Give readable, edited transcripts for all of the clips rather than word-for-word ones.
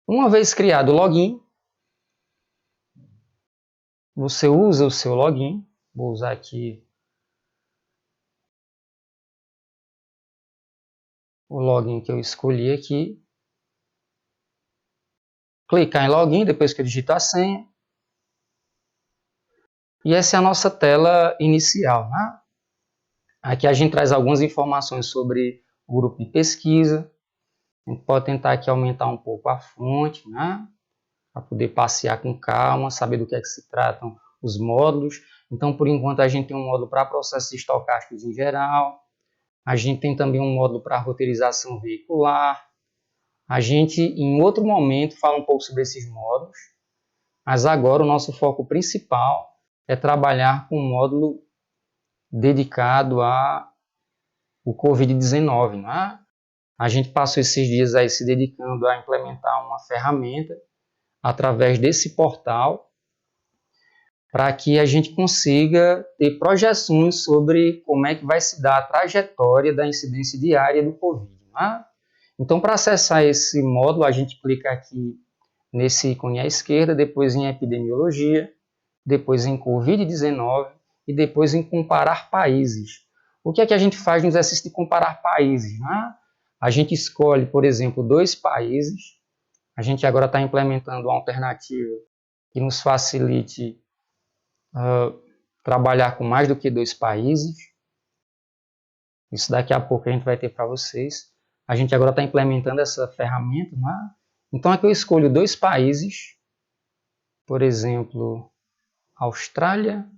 Uma vez criado o login, você usa o seu login. Vou usar aqui o login que eu escolhi aqui. Clicar em login depois que eu digito a senha. E essa é a nossa tela inicial, né? Aqui a gente traz algumas informações sobre o grupo de pesquisa. A gente pode tentar aqui aumentar um pouco a fonte, né? Para poder passear com calma, saber do que é que se tratam os módulos. Então, por enquanto, a gente tem um módulo para processos estocásticos em geral. A gente tem também um módulo para roteirização veicular. A gente, em outro momento, fala um pouco sobre esses módulos. Mas agora o nosso foco principal é trabalhar com um módulo dedicado ao Covid-19, né? A gente passou esses dias aí se dedicando a implementar uma ferramenta através desse portal para que a gente consiga ter projeções sobre como é que vai se dar a trajetória da incidência diária do Covid, né? Então, para acessar esse módulo, a gente clica aqui nesse ícone à esquerda, depois em epidemiologia, depois em Covid-19 e depois em comparar países. O que é que a gente faz no exercício de comparar países, né? A gente escolhe, por exemplo, 2 países. A gente agora está implementando uma alternativa que nos facilite trabalhar com mais do que 2 países. Isso daqui a pouco a gente vai ter para vocês. A gente agora está implementando essa ferramenta, né? Então aqui eu escolho 2 países, por exemplo, Austrália.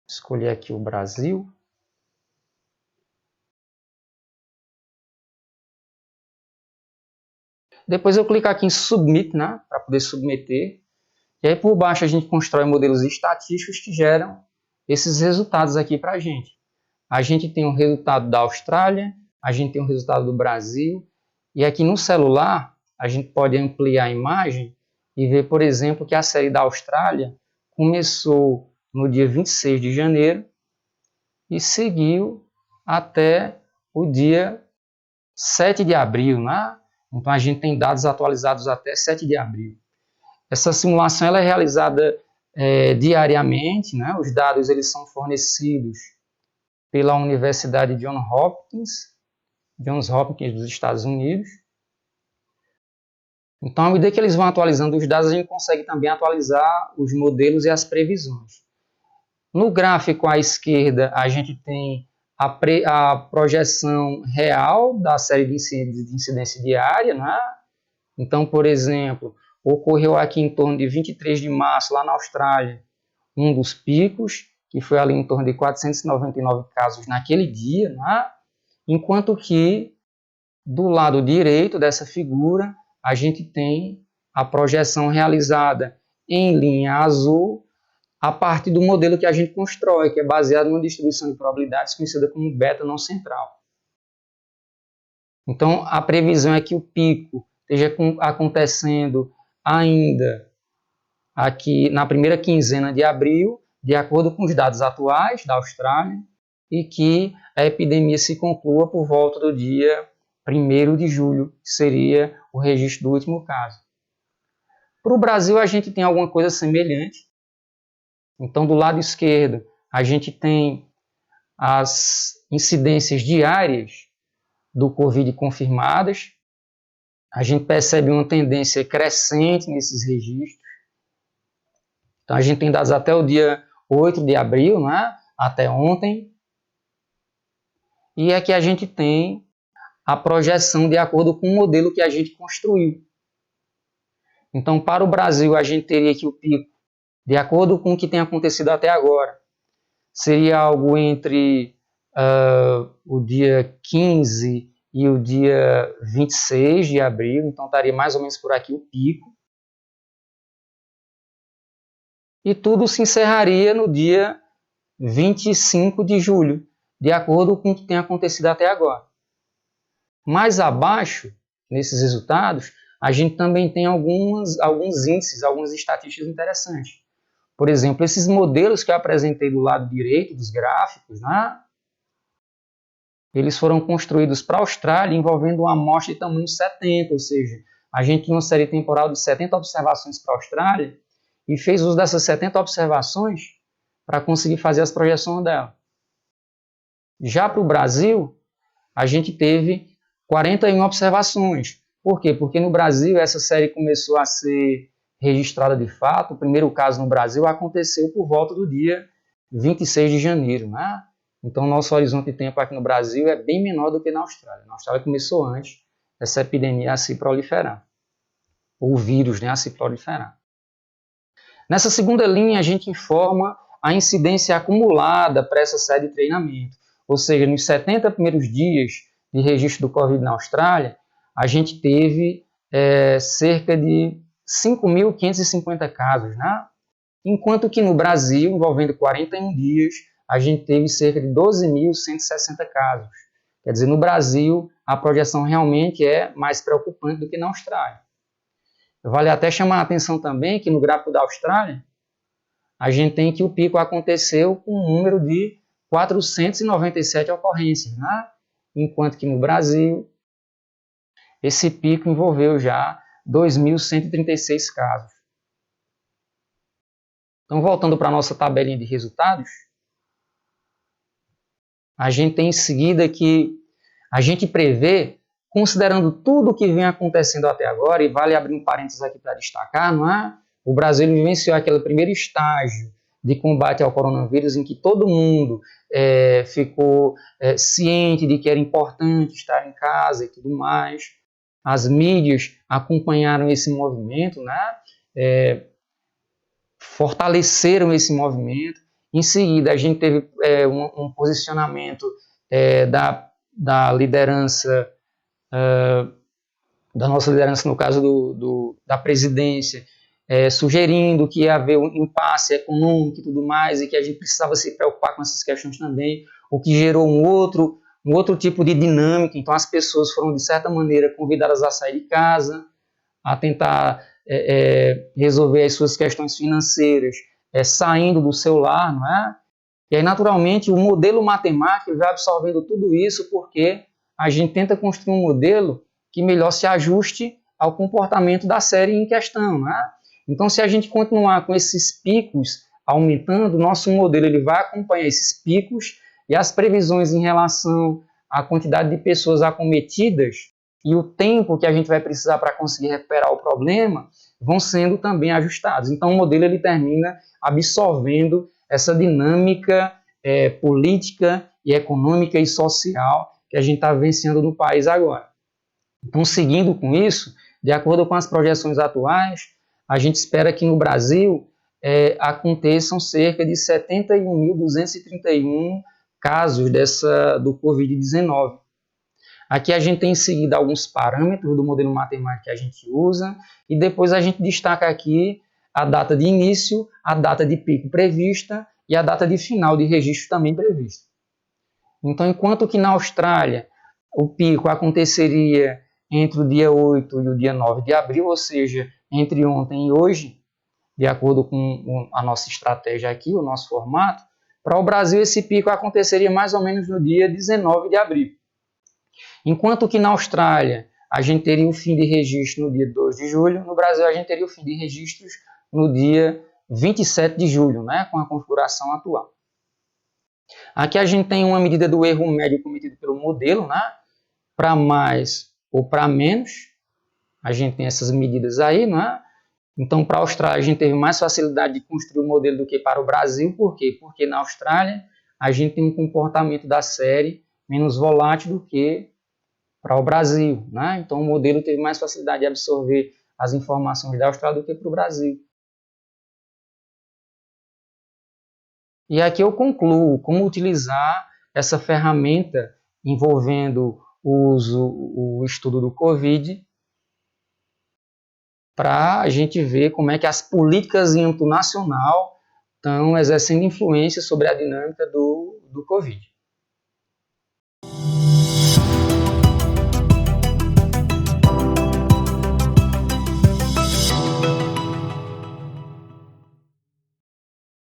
Escolher aqui o Brasil. Depois eu clico aqui em Submit, né, para poder submeter. E aí por baixo a gente constrói modelos estatísticos que geram esses resultados aqui para a gente. A gente tem o resultado da Austrália, a gente tem o resultado do Brasil. E aqui no celular a gente pode ampliar a imagem e ver, por exemplo, que a série da Austrália começou no dia 26 de janeiro e seguiu até o dia 7 de abril, né? Então a gente tem dados atualizados até 7 de abril. Essa simulação ela é realizada diariamente, né? Os dados eles são fornecidos pela Universidade Johns Hopkins dos Estados Unidos. Então, à medida que eles vão atualizando os dados, a gente consegue também atualizar os modelos e as previsões. No gráfico à esquerda, a gente tem a projeção real da série de incidência diária, né? Então, por exemplo, ocorreu aqui em torno de 23 de março, lá na Austrália, um dos picos, que foi ali em torno de 499 casos naquele dia, né? Enquanto que, do lado direito dessa figura, a gente tem a projeção realizada em linha azul, a partir do modelo que a gente constrói, que é baseado numa distribuição de probabilidades conhecida como beta não central. Então, a previsão é que o pico esteja acontecendo ainda aqui na primeira quinzena de abril, de acordo com os dados atuais da Austrália, e que a epidemia se conclua por volta do dia 1º de julho, que seria o registro do último caso. Para o Brasil, a gente tem alguma coisa semelhante. Então, do lado esquerdo, a gente tem as incidências diárias do Covid confirmadas. A gente percebe uma tendência crescente nesses registros. Então, a gente tem dados até o dia 8 de abril, né? Até ontem. E aqui a gente tem a projeção de acordo com o modelo que a gente construiu. Então, para o Brasil, a gente teria aqui o pico, de acordo com o que tem acontecido até agora, seria algo entre o dia 15 e o dia 26 de abril, então estaria mais ou menos por aqui o pico. E tudo se encerraria no dia 25 de julho, de acordo com o que tem acontecido até agora. Mais abaixo, nesses resultados, a gente também tem alguns índices, algumas estatísticas interessantes. Por exemplo, esses modelos que eu apresentei do lado direito dos gráficos, né? eles foram construídos para a Austrália envolvendo uma amostra de tamanho 70, ou seja, a gente tinha uma série temporal de 70 observações para a Austrália e fez uso dessas 70 observações para conseguir fazer as projeções dela. Já para o Brasil, a gente teve 41 observações. Por quê? Porque no Brasil essa série começou a ser registrada de fato. O primeiro caso no Brasil aconteceu por volta do dia 26 de janeiro. Né? Então, nosso horizonte de tempo aqui no Brasil é bem menor do que na Austrália. Na Austrália começou antes essa epidemia a se proliferar, ou vírus, né, a se proliferar. Nessa segunda linha, a gente informa a incidência acumulada para essa série de treinamento. Ou seja, nos 70 primeiros dias de registro do Covid na Austrália, a gente teve cerca de 5.550 casos, né? Enquanto que no Brasil, envolvendo 41 dias, a gente teve cerca de 12.160 casos. Quer dizer, no Brasil, a projeção realmente é mais preocupante do que na Austrália. Vale até chamar a atenção também que no gráfico da Austrália, a gente tem que o pico aconteceu com um número de 497 ocorrências, né? Enquanto que no Brasil, esse pico envolveu já 2.136 casos. Então, voltando para a nossa tabelinha de resultados, a gente tem em seguida que a gente prevê, considerando tudo o que vem acontecendo até agora, e vale abrir um parênteses aqui para destacar, não é? O Brasil vivenciou aquele primeiro estágio de combate ao coronavírus em que todo mundo ficou ciente de que era importante estar em casa e tudo mais. As mídias acompanharam esse movimento, né? Fortaleceram esse movimento. Em seguida, a gente teve um posicionamento da liderança, da nossa liderança, no caso da presidência, sugerindo que ia haver um impasse econômico e tudo mais, e que a gente precisava se preocupar com essas questões também, o que gerou um outro tipo de dinâmica. Então, as pessoas foram, de certa maneira, convidadas a sair de casa, a tentar resolver as suas questões financeiras, saindo do seu lar, não é? E aí, naturalmente, o modelo matemático vai absorvendo tudo isso, porque a gente tenta construir um modelo que melhor se ajuste ao comportamento da série em questão, não é? Então, se a gente continuar com esses picos aumentando, nosso modelo ele vai acompanhar esses picos e as previsões em relação à quantidade de pessoas acometidas e o tempo que a gente vai precisar para conseguir recuperar o problema vão sendo também ajustados. Então, o modelo ele termina absorvendo essa dinâmica política e econômica e social que a gente está vivenciando no país agora. Então, seguindo com isso, de acordo com as projeções atuais, a gente espera que no Brasil aconteçam cerca de 71.231 casos do Covid-19. Aqui a gente tem em seguida alguns parâmetros do modelo matemático que a gente usa e depois a gente destaca aqui a data de início, a data de pico prevista e a data de final de registro também prevista. Então, enquanto que na Austrália o pico aconteceria entre o dia 8 e o dia 9 de abril, ou seja, entre ontem e hoje, de acordo com a nossa estratégia aqui, o nosso formato, para o Brasil esse pico aconteceria mais ou menos no dia 19 de abril. Enquanto que na Austrália a gente teria o fim de registro no dia 2 de julho, no Brasil a gente teria o fim de registros no dia 27 de julho, né, com a configuração atual. Aqui a gente tem uma medida do erro médio cometido pelo modelo, né, para mais ou para menos. A gente tem essas medidas aí, não é? Então, para a Austrália, a gente teve mais facilidade de construir o modelo do que para o Brasil. Por quê? Porque na Austrália, a gente tem um comportamento da série menos volátil do que para o Brasil, né? Então, o modelo teve mais facilidade de absorver as informações da Austrália do que para o Brasil. E aqui eu concluo como utilizar essa ferramenta envolvendo o estudo do Covid para a gente ver como é que as políticas em âmbito nacional estão exercendo influência sobre a dinâmica do Covid.